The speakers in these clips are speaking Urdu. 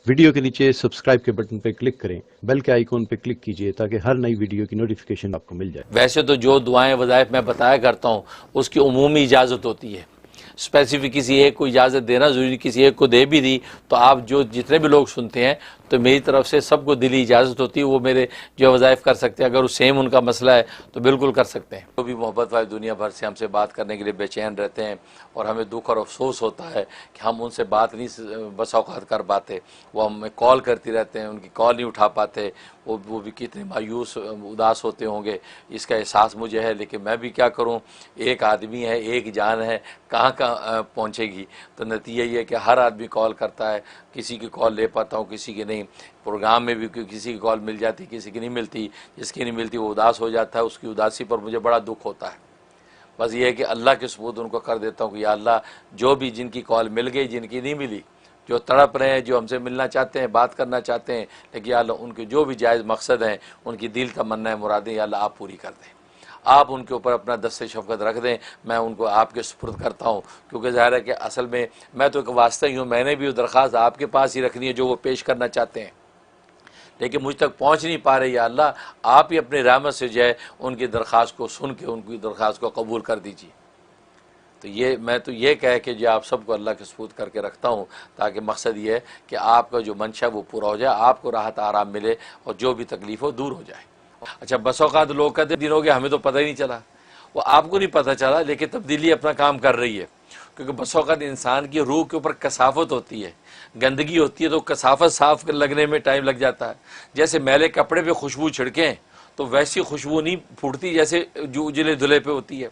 ویڈیو کے نیچے سبسکرائب کے بٹن پہ کلک کریں، بیل کے آئیکن پہ کلک کیجئے تاکہ ہر نئی ویڈیو کی نوٹیفیکیشن آپ کو مل جائے۔ ویسے تو جو دعائیں وظائف میں بتایا کرتا ہوں اس کی عمومی اجازت ہوتی ہے، اسپیسیفک کسی ایک کو اجازت دینا ضروری نہیں، کسی ایک کو دے بھی دی تو آپ جو جتنے بھی لوگ سنتے ہیں تو میری طرف سے سب کو دلی اجازت ہوتی ہے، وہ میرے جو وظائف کر سکتے ہیں، اگر وہ سیم ان کا مسئلہ ہے تو بالکل کر سکتے ہیں۔ جو بھی محبت والے دنیا بھر سے ہم سے بات کرنے کے لیے بے چین رہتے ہیں اور ہمیں دکھ اور افسوس ہوتا ہے کہ ہم ان سے بات نہیں بس اوقات کر پاتے، وہ ہمیں کال کرتی رہتے ہیں، ان کی کال نہیں اٹھا پاتے، وہ بھی کتنے مایوس اداس ہوتے ہوں گے، اس کا احساس مجھے ہے، لیکن میں بھی کیا کروں، ایک آدمی ہے، ایک جان ہے، کہاں کہاں پہنچے گی۔ تو نتیجہ یہ ہے کہ ہر آدمی کال کرتا ہے، کسی کی کال لے پاتا ہوں، کسی کی نہیں، پروگرام میں بھی کسی کی کال مل جاتی، کسی کی نہیں ملتی، جس کی نہیں ملتی وہ اداس ہو جاتا ہے، اس کی اداسی پر مجھے بڑا دکھ ہوتا ہے۔ بس یہ ہے کہ اللہ کے سپرد ان کو کر دیتا ہوں کہ یا اللہ جو بھی جن کی کال مل گئی، جن کی نہیں ملی، جو تڑپ رہے ہیں، جو ہم سے ملنا چاہتے ہیں، بات کرنا چاہتے ہیں، لیکن یا اللہ ان کے جو بھی جائز مقصد ہیں، ان کی دل تمنا مرادیں یا اللہ آپ پوری کر دیں، آپ ان کے اوپر اپنا دست شفقت رکھ دیں، میں ان کو آپ کے سپرد کرتا ہوں، کیونکہ ظاہر ہے کہ اصل میں تو ایک واسطہ ہی ہوں، میں نے بھی وہ درخواست آپ کے پاس ہی رکھنی ہے جو وہ پیش کرنا چاہتے ہیں، لیکن مجھ تک پہنچ نہیں پا رہے، یا اللہ آپ ہی اپنی رحمت سے جو ہے ان کی درخواست کو سن کے ان کی درخواست کو قبول کر دیجیے۔ تو میں تو یہ کہہ کے جو آپ سب کو اللہ کے سپرد کر کے رکھتا ہوں، تاکہ مقصد یہ ہے کہ آپ کا جو منشا وہ پورا ہو جائے، آپ کو راحت آرام ملے اور جو بھی تکلیف ہو دور ہو جائے۔ اچھا، بس اوقات لوگ کہتے دن ہو گیا ہمیں تو پتہ ہی نہیں چلا، وہ آپ کو نہیں پتہ چلا، لیکن تبدیلی اپنا کام کر رہی ہے، کیونکہ بس اوقات انسان کی روح کے اوپر کثافت ہوتی ہے، گندگی ہوتی ہے، تو کثافت صاف لگنے میں ٹائم لگ جاتا ہے۔ جیسے میلے کپڑے پہ خوشبو چھڑکیں تو ویسی خوشبو نہیں پھوٹتی جیسے جو اجلے دھلے پہ ہوتی ہے۔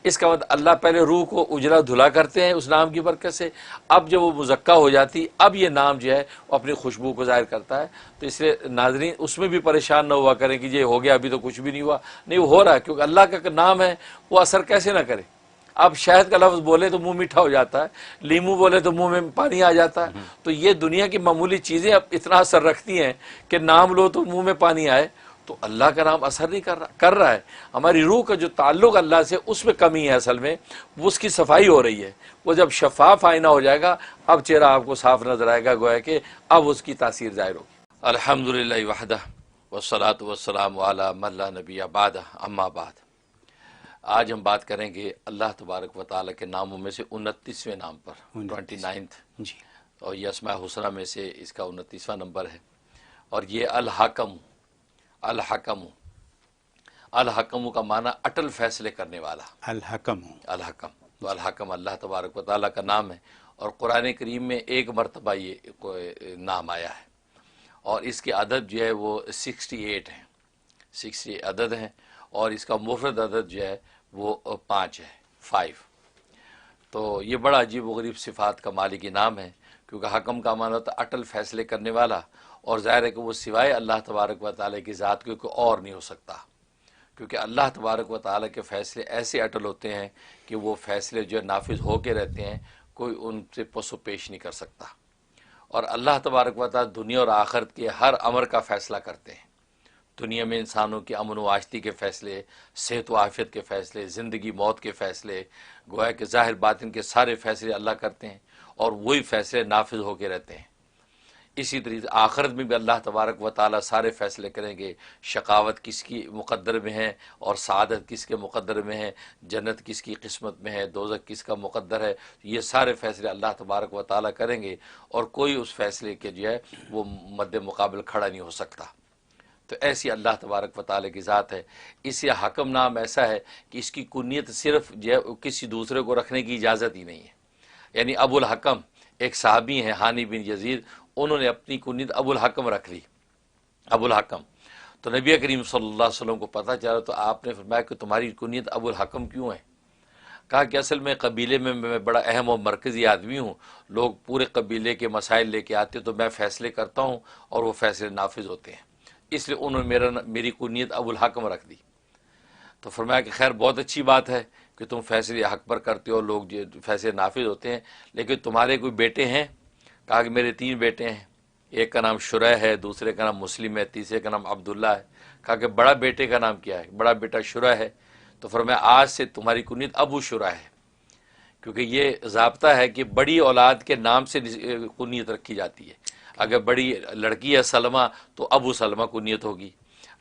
اس کا مطلب اللہ پہلے روح کو اجلا دھلا کرتے ہیں اس نام کی برکت سے، اب جب وہ مزکہ ہو جاتی اب یہ نام جو ہے وہ اپنی خوشبو کو ظاہر کرتا ہے۔ تو اس لیے ناظرین اس میں بھی پریشان نہ ہوا کریں کہ یہ ہو گیا ابھی تو کچھ بھی نہیں ہوا، نہیں وہ ہو رہا ہے، کیونکہ اللہ کا نام ہے، وہ اثر کیسے نہ کرے۔ اب شہد کا لفظ بولے تو منہ میٹھا ہو جاتا ہے، لیمو بولے تو منہ میں پانی آ جاتا ہے، تو یہ دنیا کی معمولی چیزیں اب اتنا اثر رکھتی ہیں کہ نام لو تو منہ میں پانی آئے، تو اللہ کا نام اثر نہیں کر رہا ہے۔ ہماری روح کا جو تعلق اللہ سے اس میں کمی ہے، اصل میں وہ اس کی صفائی ہو رہی ہے، وہ جب شفاف آئینہ ہو جائے گا اب چہرہ آپ کو صاف نظر آئے گا، گویا کہ اب اس کی تاثیر ظاہر ہوگی۔ الحمدللہ وحدہ والصلاة والسلام علی من لا نبی بعدہ، اما بعد۔ آج ہم بات کریں گے اللہ تبارک و تعالیٰ کے ناموں میں سے 29ویں نام پر، 29 جی، اور یہ اسماء حسنہ میں سے اس کا 29واں نمبر ہے، اور یہ الحکم، الحکم، الحکم کا معنی اٹل فیصلے کرنے والا، الحکم، الحکم، تو الحکم اللہ تبارک و تعالیٰ کا نام ہے، اور قرآن کریم میں ایک مرتبہ یہ نام آیا ہے، اور اس کے عدد جو ہے وہ 68 ہیں، 60 عدد ہیں، اور اس کا مفرد عدد جو ہے وہ 5 ہے، 5۔ تو یہ بڑا عجیب و غریب صفات کا مالکی نام ہے، کیونکہ حکم کا معنی ہوتا ہے اٹل فیصلے کرنے والا، اور ظاہر ہے کہ وہ سوائے اللہ تبارک و تعالیٰ کی ذات کے کوئی اور نہیں ہو سکتا، کیونکہ اللہ تبارک و تعالیٰ کے فیصلے ایسے اٹل ہوتے ہیں کہ وہ فیصلے جو نافذ ہو کے رہتے ہیں، کوئی ان سے پس و پیش نہیں کر سکتا، اور اللہ تبارک و تعالیٰ دنیا اور آخرت کے ہر امر کا فیصلہ کرتے ہیں، دنیا میں انسانوں کی امن و آشتی کے فیصلے، صحت و عافیت کے فیصلے، زندگی موت کے فیصلے، گویا کہ ظاہر باطن کے سارے فیصلے اللہ کرتے ہیں، اور وہی فیصلے نافذ ہو کے رہتے ہیں۔ اسی طریقے آخرت میں بھی اللہ تبارک و تعالیٰ سارے فیصلے کریں گے، شقاوت کس کی مقدر میں ہے اور سعادت کس کے مقدر میں ہے، جنت کس کی قسمت میں ہے، دوزخ کس کا مقدر ہے، یہ سارے فیصلے اللہ تبارک و تعالیٰ کریں گے، اور کوئی اس فیصلے کے جو ہے وہ مد مقابل کھڑا نہیں ہو سکتا۔ تو ایسی اللہ تبارک و تعالیٰ کی ذات ہے۔ اس یہ حکم نام ایسا ہے کہ اس کی کنیت صرف جو ہے کسی دوسرے کو رکھنے کی اجازت ہی نہیں ہے، یعنی ابو الحکم ایک صحابی ہیں ہانی بن یزید، انہوں نے اپنی کنیت ابو الحکم رکھ لی، ابو الحکم۔ تو نبی کریم صلی اللہ علیہ وسلم کو پتہ چلا تو آپ نے فرمایا کہ تمہاری کنیت ابو الحکم کیوں ہے؟ کہا کہ اصل میں قبیلے میں میں بڑا اہم و مرکزی آدمی ہوں، لوگ پورے قبیلے کے مسائل لے کے آتے تو میں فیصلے کرتا ہوں اور وہ فیصلے نافذ ہوتے ہیں، اس لیے انہوں نے میری کنیت ابو الحکم رکھ دی۔ تو فرمایا کہ خیر بہت اچھی بات ہے کہ تم فیصلے حق پر کرتے ہو، لوگ جو فیصلے نافذ ہوتے ہیں، لیکن تمہارے کوئی بیٹے ہیں؟ کہا کہ میرے 3 بیٹے ہیں، ایک کا نام شرح ہے، دوسرے کا نام مسلم ہے، تیسرے کا نام عبداللہ ہے۔ کہا کہ بڑا بیٹے کا نام کیا ہے؟ بڑا بیٹا شرح ہے۔ تو فرمایا آج سے تمہاری کنیت ابو شرح ہے، کیونکہ یہ ضابطہ ہے کہ بڑی اولاد کے نام سے کنیت رکھی جاتی ہے، اگر بڑی لڑکی ہے سلمہ تو ابو سلمہ کنیت ہوگی،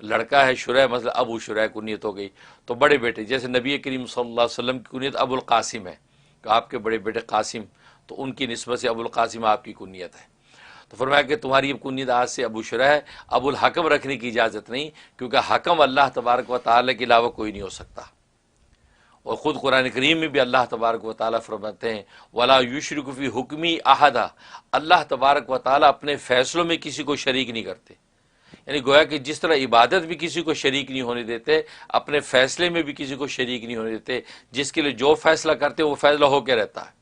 لڑکا ہے شریح مثلا ابو شریح کنیت ہو گئی. تو بڑے بیٹے جیسے نبی کریم صلی اللہ علیہ وسلم کی کنیت ابو القاسم ہے کہ آپ کے بڑے بیٹے قاسم، تو ان کی نسبت سے ابو القاسم آپ کی کنیت ہے. تو فرمایا کہ تمہاری کنیت آج سے ابو شریح ہے، ابو الحکم رکھنے کی اجازت نہیں، کیونکہ حکم اللہ تبارک و تعالیٰ کے علاوہ کوئی نہیں ہو سکتا. اور خود قرآن کریم میں بھی اللہ تبارک و تعالیٰ فرماتے ہیں وَلَا يُشْرِكُ فِي حُكْمِهِ أَحَدًا، اللہ تبارک و تعالیٰ اپنے فیصلوں میں کسی کو شریک نہیں کرتے. یعنی گویا کہ جس طرح عبادت بھی کسی کو شریک نہیں ہونے دیتے، اپنے فیصلے میں بھی کسی کو شریک نہیں ہونے دیتے. جس کے لیے جو فیصلہ کرتے وہ فیصلہ ہو کے رہتا ہے.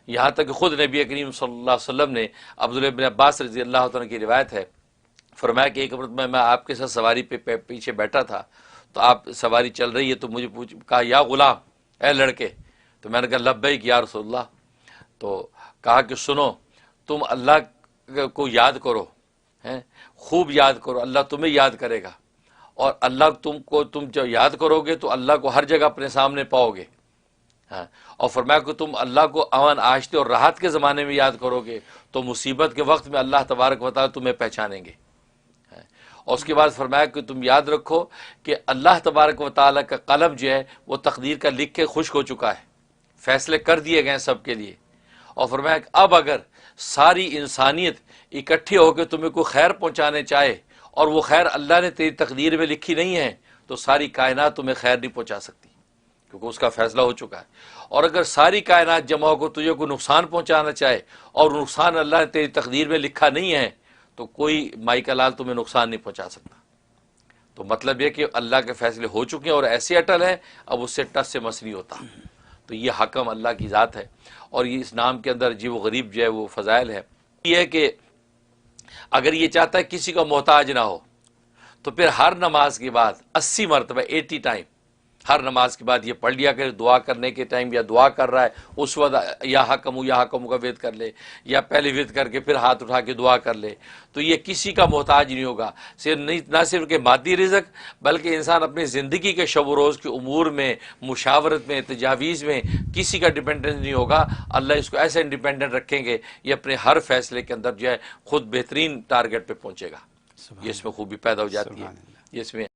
یہاں تک کہ خود نبی کریم صلی اللہ علیہ وسلم نے عبداللہ بن عباس رضی اللہ تعالیٰ کی روایت ہے، فرمایا کہ ایک مرتبہ میں آپ کے ساتھ سواری پہ پیچھے بیٹھا تھا، تو آپ سواری چل رہی ہے تو مجھے کہا یا غلام، اے لڑکے. تو میں نے کہا لبیک یا رسول اللہ. تو کہا کہ سنو، تم اللہ کو یاد کرو، خوب یاد کرو، اللہ تمہیں یاد کرے گا، اور اللہ تم جو یاد کرو گے تو اللہ کو ہر جگہ اپنے سامنے پاؤ گے. اور فرمایا کہ تم اللہ کو امن آشتے اور راحت کے زمانے میں یاد کرو گے تو مصیبت کے وقت میں اللہ تبارک و تعالیٰ تمہیں پہچانیں گے. اور اس کے بعد فرمایا کہ تم یاد رکھو کہ اللہ تبارک و تعالیٰ کا قلم جو ہے وہ تقدیر کا لکھ کے خشک ہو چکا ہے، فیصلے کر دیے گئے ہیں سب کے لیے. اور فرمایا کہ اب اگر ساری انسانیت اکٹھی ہو کے تمہیں کوئی خیر پہنچانے چاہے اور وہ خیر اللہ نے تیری تقدیر میں لکھی نہیں ہے تو ساری کائنات تمہیں خیر نہیں پہنچا سکتی، کیونکہ اس کا فیصلہ ہو چکا ہے. اور اگر ساری کائنات جمع ہو کر تجھے کوئی نقصان پہنچانا چاہے اور نقصان اللہ نے تیری تقدیر میں لکھا نہیں ہے تو کوئی مائی کا لال تمہیں نقصان نہیں پہنچا سکتا. تو مطلب یہ کہ اللہ کے فیصلے ہو چکے ہیں اور ایسے اٹل ہیں، اب اس سے ٹس سے مس نہیں ہوتا. تو یہ حکم اللہ کی ذات ہے. اور یہ اس نام کے اندر عجیب و غریب جو ہے وہ فضائل ہے. یہ ہے کہ اگر یہ چاہتا ہے کسی کا محتاج نہ ہو تو پھر ہر نماز کے بعد 80 مرتبہ 80 ٹائم ہر نماز کے بعد یہ پڑھ لیا کرے. دعا کرنے کے ٹائم یا دعا کر رہا ہے اس وقت یا حکم کا وید کر لے، یا پہلے وید کر کے پھر ہاتھ اٹھا کے دعا کر لے. تو یہ کسی کا محتاج نہیں ہوگا، نہ صرف کہ مادی رزق بلکہ انسان اپنی زندگی کے شب و روز کے امور میں، مشاورت میں، تجاویز میں کسی کا ڈیپینڈنس نہیں ہوگا. اللہ اس کو ایسے انڈیپینڈنٹ رکھیں گے یہ اپنے ہر فیصلے کے اندر جو ہے خود بہترین ٹارگٹ پہ پہنچے گا. یہ اس میں خوبی پیدا ہو جاتی ہے. یہ اس میں